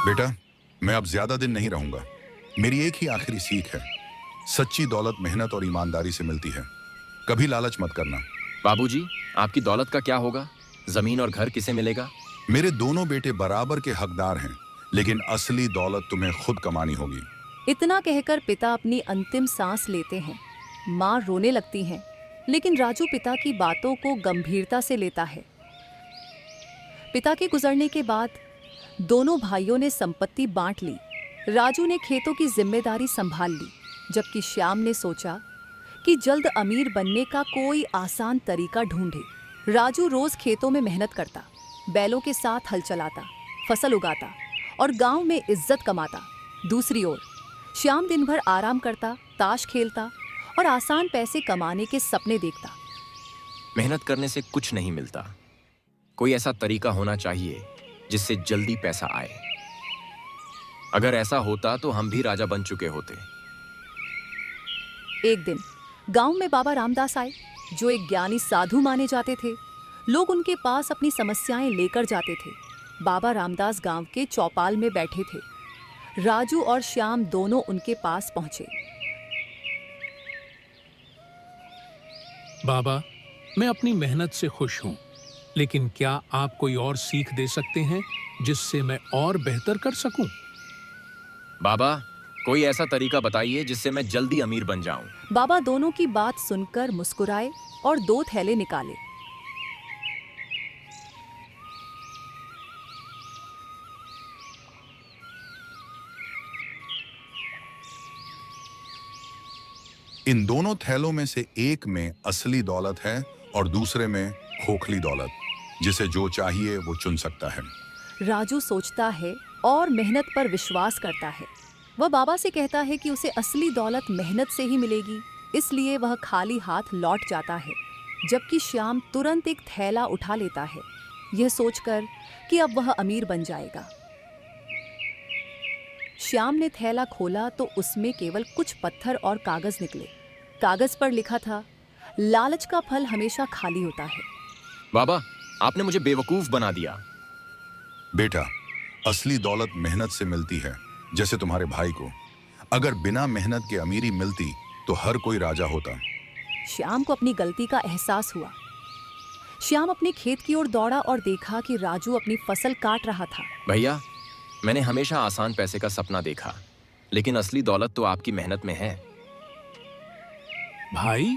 बेटा, मैं अब ज्यादा दिन नहीं रहूंगा। मेरी एक ही आखिरी सीख है, सच्ची दौलत मेहनत और ईमानदारी से मिलती है। कभी लालच मत करना। बाबूजी, आपकी दौलत का क्या होगा? जमीन और घर किसे मिलेगा? मेरे दोनों बेटे बराबर के हकदार हैं, लेकिन असली दौलत तुम्हें खुद कमानी होगी। इतना कहकर पिता अपनी अंतिम सांस लेते हैं। माँ रोने लगती हैं, लेकिन राजू पिता की बातों को गंभीरता से लेता है। पिता के गुजरने के बाद दोनों भाइयों ने संपत्ति बांट ली। राजू ने खेतों की जिम्मेदारी संभाल ली, जबकि श्याम ने सोचा कि जल्द अमीर बनने का कोई आसान तरीका ढूंढे। राजू रोज खेतों में मेहनत करता, बैलों के साथ हल चलाता, फसल उगाता और गांव में इज्जत कमाता। दूसरी ओर श्याम दिन भर आराम करता, ताश खेलता और आसान पैसे कमाने के सपने देखता। मेहनत करने से कुछ नहीं मिलता। कोई ऐसा तरीका होना चाहिए जिससे जल्दी पैसा आए। अगर ऐसा होता तो हम भी राजा बन चुके होते। एक दिन गांव में बाबा रामदास आए, जो एक ज्ञानी साधु माने जाते थे। लोग उनके पास अपनी समस्याएं लेकर जाते थे। बाबा रामदास गांव के चौपाल में बैठे थे। राजू और श्याम दोनों उनके पास पहुंचे। बाबा, मैं अपनी मेहनत से खुश हूं, लेकिन क्या आप कोई और सीख दे सकते हैं जिससे मैं और बेहतर कर सकूं? बाबा, कोई ऐसा तरीका बताइए जिससे मैं जल्दी अमीर बन जाऊं। बाबा दोनों की बात सुनकर मुस्कुराए और 2 थैले निकाले। इन दोनों थैलों में से एक में असली दौलत है और दूसरे में खोखली दौलत, जिसे जो चाहिए वो चुन सकता है। राजू सोचता है और मेहनत पर विश्वास करता है। वह बाबा से कहता है कि उसे असली दौलत मेहनत से ही मिलेगी, इसलिए वह खाली हाथ लौट जाता है। जबकि श्याम तुरंत एक थैला उठा लेता है, यह सोचकर कि अब वह अमीर बन जाएगा। श्याम ने थैला खोला तो उसमें केवल कुछ पत्थर और कागज निकले। कागज पर लिखा था, लालच का फल हमेशा खाली होता है। बाबा, आपने मुझे बेवकूफ बना दिया। बेटा, असली दौलत मेहनत से मिलती है, जैसे तुम्हारे भाई को। अगर बिना मेहनत के अमीरी मिलती तो हर कोई राजा होता। श्याम को अपनी गलती का एहसास हुआ। श्याम अपने खेत की ओर दौड़ा और देखा कि राजू अपनी फसल काट रहा था। भैया, मैंने हमेशा आसान पैसे का सपना देखा, लेकिन असली दौलत तो आपकी मेहनत में है। भाई,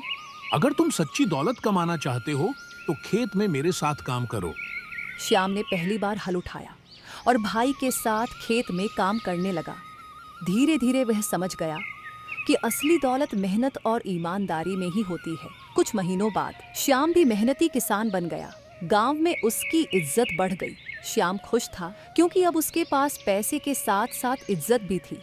अगर तुम सच्ची दौलत कमाना चाहते हो तो खेत में मेरे साथ काम करो। श्याम ने पहली बार हल उठाया और भाई के साथ खेत में काम करने लगा। धीरे धीरे वह समझ गया कि असली दौलत मेहनत और ईमानदारी में ही होती है। कुछ महीनों बाद श्याम भी मेहनती किसान बन गया। गांव में उसकी इज्जत बढ़ गई। श्याम खुश था, क्योंकि अब उसके पास पैसे के साथ साथ इज्जत भी थी।